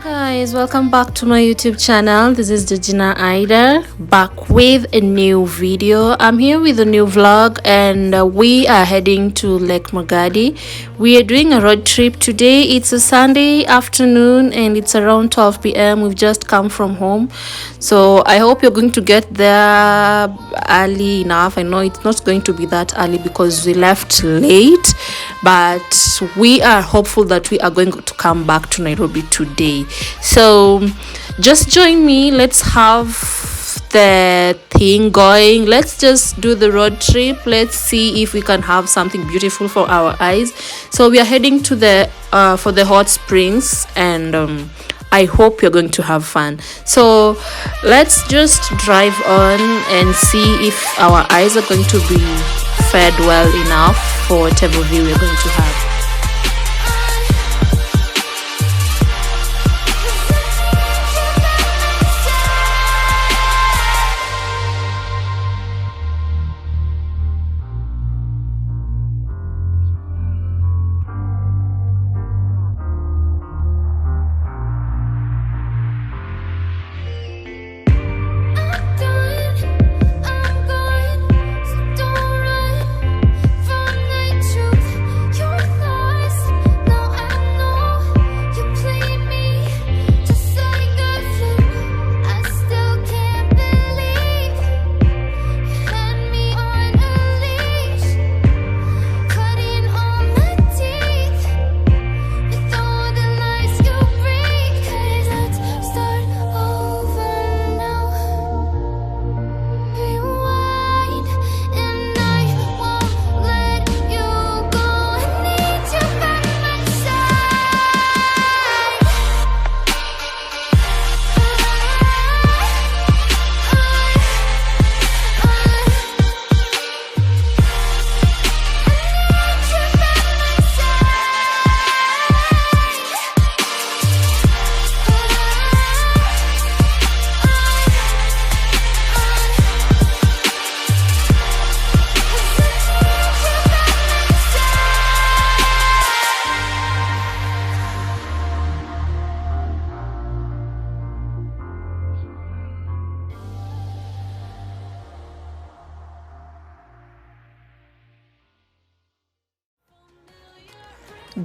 Guys, welcome back to my YouTube channel. This is Georgina Ida, back with a new video. I'm here with a new vlog, and we are heading to Lake Magadi. We are doing a road trip today. It's a Sunday afternoon and it's around 12 p.m. We've just come from home, so I hope you're going to get there early enough. I know it's not going to be that early because we left late, but we are hopeful that we are going to come back to Nairobi today. So just join me, let's have the thing going. Let's just do the road trip. Let's see if we can have something beautiful for our eyes. So we are heading to the for the hot springs, and I hope you're going to have fun. So let's just drive on and see if our eyes are going to be fed well enough for whatever view we're going to have.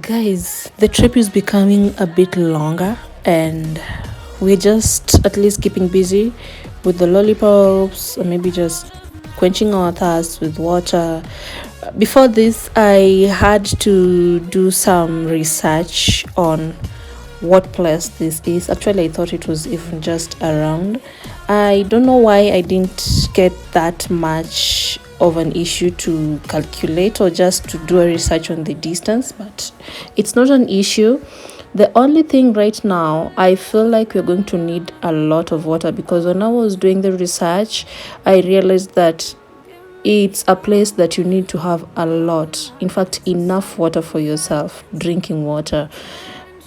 Guys, the trip is becoming a bit longer, and we're just at least keeping busy with the lollipops, or maybe just quenching our thirst with water. Before this, I had to do some research on what place this is. Actually, I thought it was even just around. I don't know why I didn't get that much of an issue to calculate or just to do a research on the distance, but it's not an issue. The only thing right now, I feel like we're going to need a lot of water, because when I was doing the research, I realized that it's a place that you need to have a lot, in fact enough water for yourself, drinking water,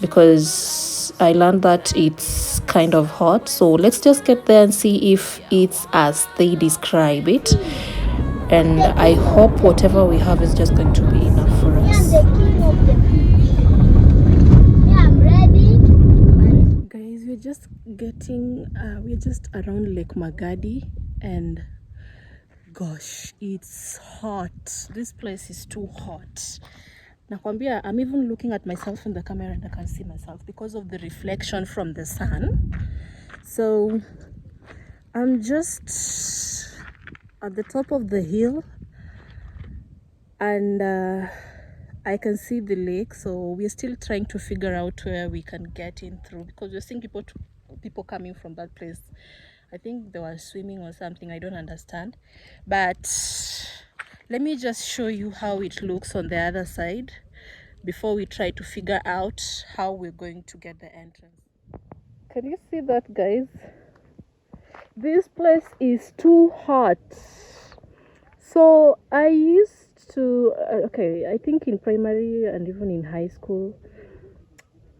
because I learned that it's kind of hot. So let's just get there and see if it's as they describe it, and I hope whatever we have is just going to be enough for us. Guys, we're just around Lake Magadi, and gosh, it's hot. This place is too hot. Nakwambia, I'm even looking at myself in the camera and I can't see myself because of the reflection from the sun. So I'm just at the top of the hill, and I can see the lake. So we're still trying to figure out where we can get in through, because we're seeing people coming from that place. I think they were swimming or something, I don't understand. But let me just show you how it looks on the other side before we try to figure out how we're going to get the entrance. Can you see that, guys? This place is too hot. So I used to I think in primary and even in high school,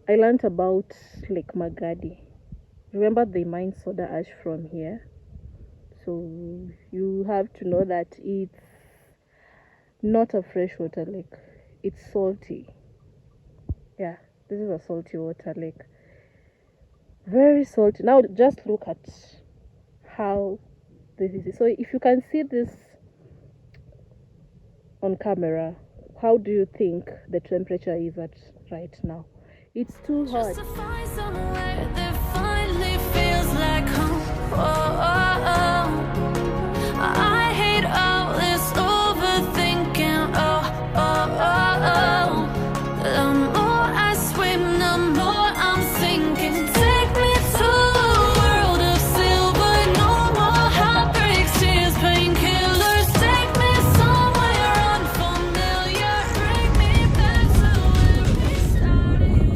I learned about Lake Magadi. Remember, they mine soda ash from here. So you have to know that it's not a freshwater lake, it's salty. Yeah, this is a salty water lake. Very salty. Now just look at how this is. So if you can see this on camera, how do you think the temperature is at right now? It's too hot. Just to find somewhere that finally feels like home. Oh, oh, oh. I hate all this overthinking. Oh, oh, oh, oh. The more I swim, the more I'm sinking. Take me to a world of silver. No more heartbreaks, tears, painkillers. Take me somewhere unfamiliar. Bring me back to where we started.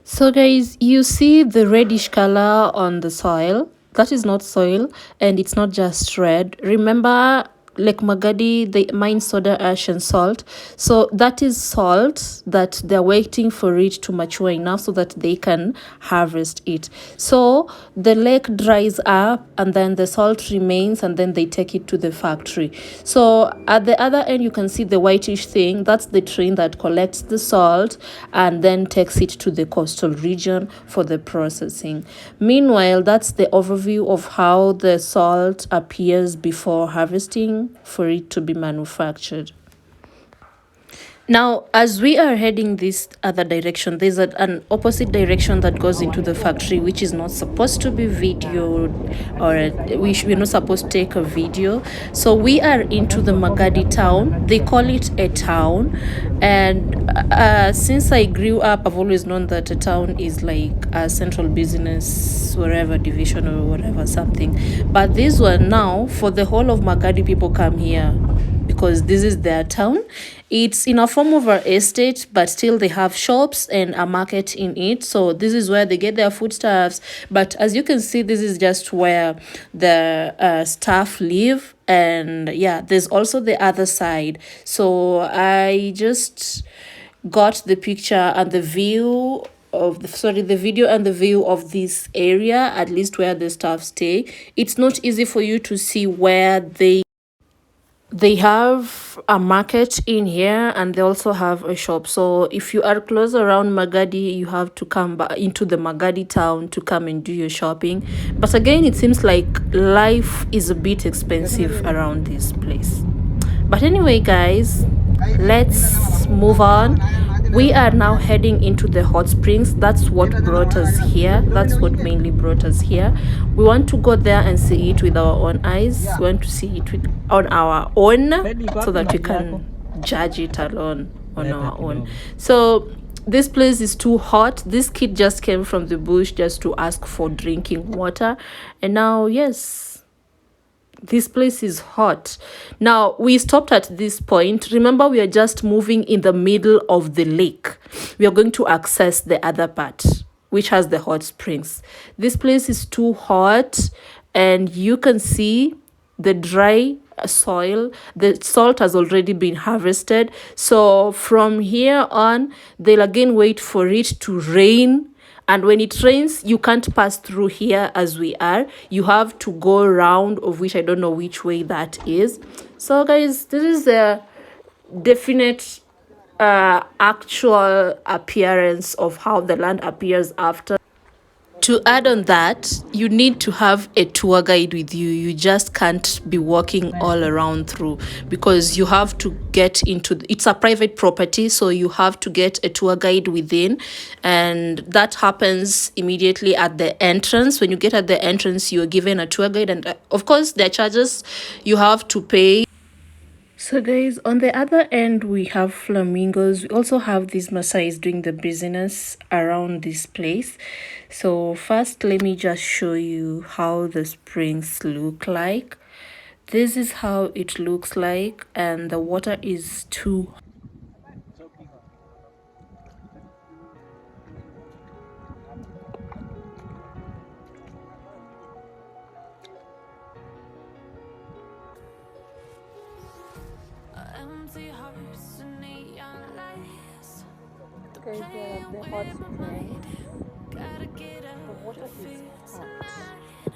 So guys, you see the reddish color on the soil. That is not soil, and it's not just red. Remember Lake Magadi, they mine soda ash and salt. So that is salt that they're waiting for it to mature enough so that they can harvest it. So the lake dries up and then the salt remains and then they take it to the factory. So at the other end, you can see the whitish thing. That's the train that collects the salt and then takes it to the coastal region for the processing. Meanwhile, that's the overview of how the salt appears before harvesting for it to be manufactured. Now, as we are heading this other direction, there's an opposite direction that goes into the factory, which is not supposed to be videoed, or we're not supposed to take a video. So we are into the Magadi town. They call it a town. And since I grew up, I've always known that a town is like a central business, wherever division or whatever, something. But this one now, for the whole of Magadi, people come here because this is their town. It's in a form of an estate, but still they have shops and a market in it. So this is where they get their foodstuffs. But as you can see, this is just where the staff live. And yeah, there's also the other side. So I just got the picture and the view of the video and the view of this area, at least where the staff stay. It's not easy for you to see where they have a market in here and they also have a shop. So if you are close around Magadi, you have to come back into the Magadi town to come and do your shopping. But again, it seems like life is a bit expensive around this place. But anyway, guys, let's move on. We are now heading into the hot springs. That's what brought us here. That's what mainly brought us here. We want to go there and see it with our own eyes. We want to see it on our own so that we can judge it alone on our own. So this place is too hot. This kid just came from the bush just to ask for drinking water. And now, yes, this place is hot. Now, we stopped at this point. Remember, we are just moving in the middle of the lake. We are going to access the other part, which has the hot springs. This place is too hot, and you can see the dry soil. The salt has already been harvested. So from here on, they'll again wait for it to rain. And when it rains, you can't pass through here as we are. You have to go around, of which I don't know which way that is. So guys, this is the definite actual appearance of how the land appears after. To add on that, you need to have a tour guide with you. You just can't be walking all around through because you have to get into it's a private property, so you have to get a tour guide within, and that happens immediately at the entrance. When you get at the entrance, you're given a tour guide, and of course there are charges you have to pay. So guys, on the other end, we have flamingos. We also have these Maasais doing the business around this place. So first, let me just show you how the springs look like. This is how it looks like, and the water is too Empty hearts and neon lights. The guys, pain the hot weighing on my spring. mind. Gotta get The out water of is here hot. tonight.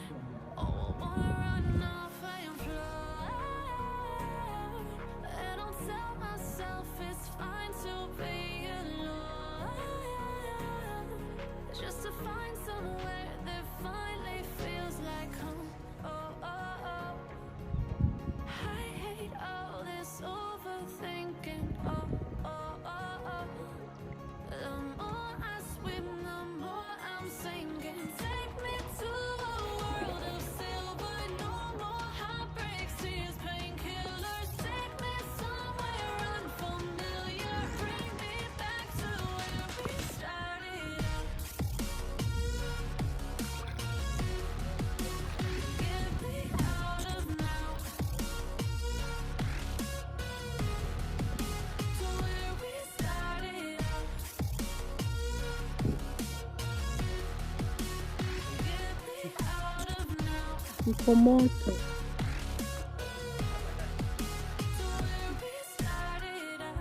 Oh, I wanna run off and fly. fine to be alone, just to find somewhere that finally feels like home. Oh, oh, oh. I hate all this overthinking. Oh, oh, oh, oh. The more I swim, the more I'm sinking. Take me to a world of silver, no more heartbreaks, tears, painkillers. Take me somewhere unfamiliar. Bring me back to where we started out. Get me out of now. To where we started out. Get me out of now. Iko moto. To where we started out.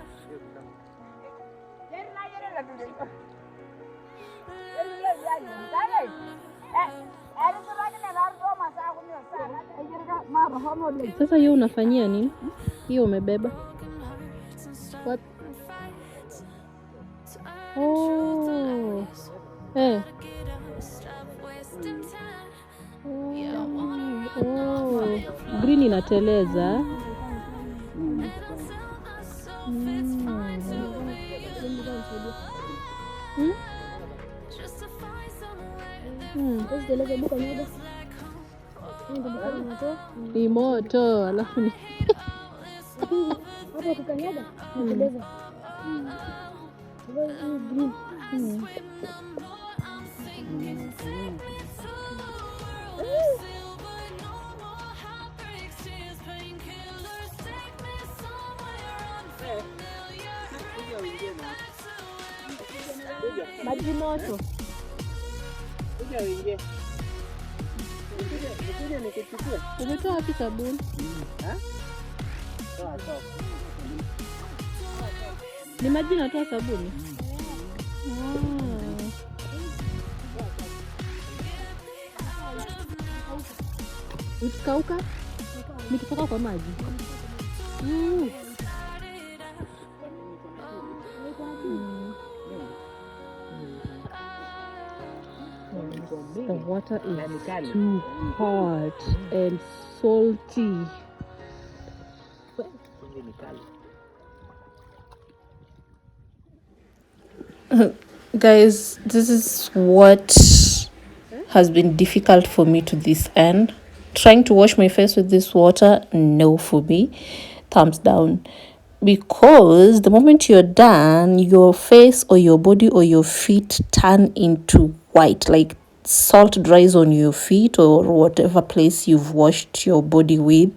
Sasa hiyo unafanyia nini? Hiyo umebeba? What? Oh. Eh. Oh. Green inateleza. Ni moto alafu ni Hapo kukanyaga nateleza. maji moto. Umetoa wapi sabuni? Ni maji natoa sabuni? Ukikauka? Nikitoka kwa maji. The water is too hot and salty. Guys, this is what has been difficult for me to this end. Trying to wash my face with this water, no for me. Thumbs down. Because the moment you're done, your face or your body or your feet turn into white. Like salt dries on your feet or whatever place you've washed your body with.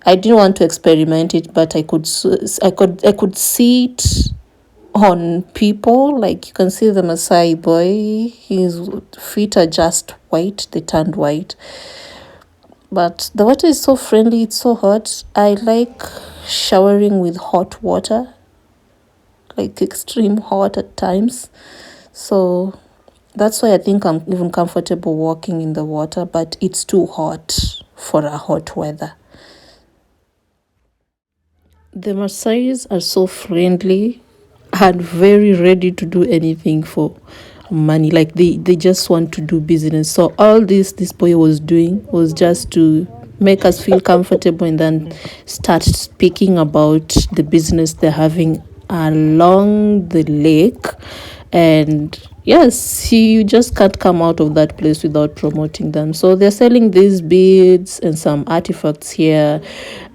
I didn't want to experiment it, but I could see it on people. Like you can see the Maasai boy, his feet are just white, they turned white. But the water is so friendly, it's so hot. I like showering with hot water, like extreme hot at times. So that's why I think I'm even comfortable walking in the water, but it's too hot for a hot weather. The Maasais are so friendly and very ready to do anything for money. Like they just want to do business. So all this boy was doing was just to make us feel comfortable and then start speaking about the business they're having along the lake. And yes, you just can't come out of that place without promoting them. So they're selling these beads and some artifacts here,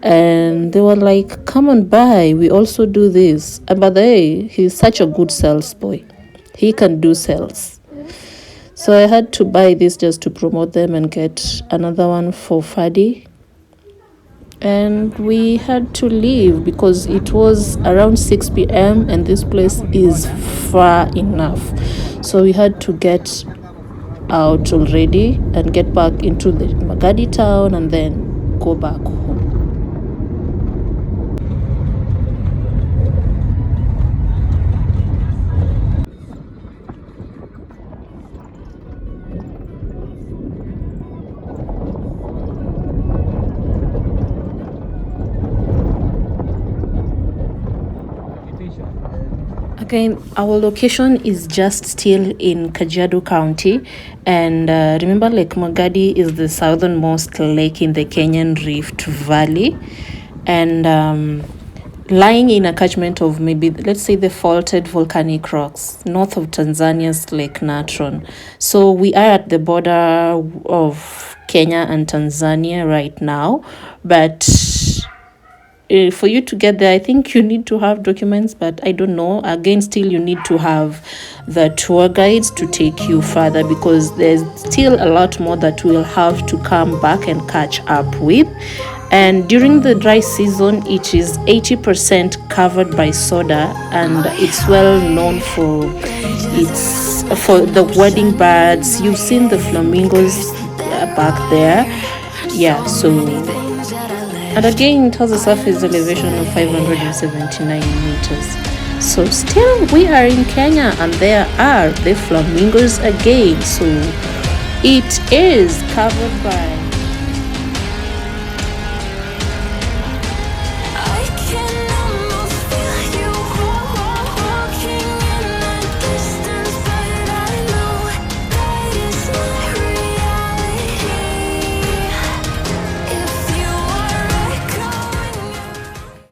and they were like, come and buy, we also do this. But he's such a good sales boy, he can do sales. So I had to buy this just to promote them and get another one for Fadi. And we had to leave because it was around 6 p.m. and this place is far enough. So we had to get out already and get back into the Magadi town and then go back home. Again, our location is just still in Kajiado County, and remember, Lake Magadi is the southernmost lake in the Kenyan Rift Valley, and lying in a catchment of maybe, let's say, the faulted volcanic rocks north of Tanzania's Lake Natron. So we are at the border of Kenya and Tanzania right now, but for you to get there, I think you need to have documents, but I don't know. Again, still you need to have the tour guides to take you further, because there's still a lot more that we'll have to come back and catch up with. And during the dry season, it is 80% covered by soda, and it's well known for the wedding birds. You've seen the flamingos back there. Yeah, so, and again, it has a surface elevation of 579 meters. So still we are in Kenya, and there are the flamingos again. So it is covered by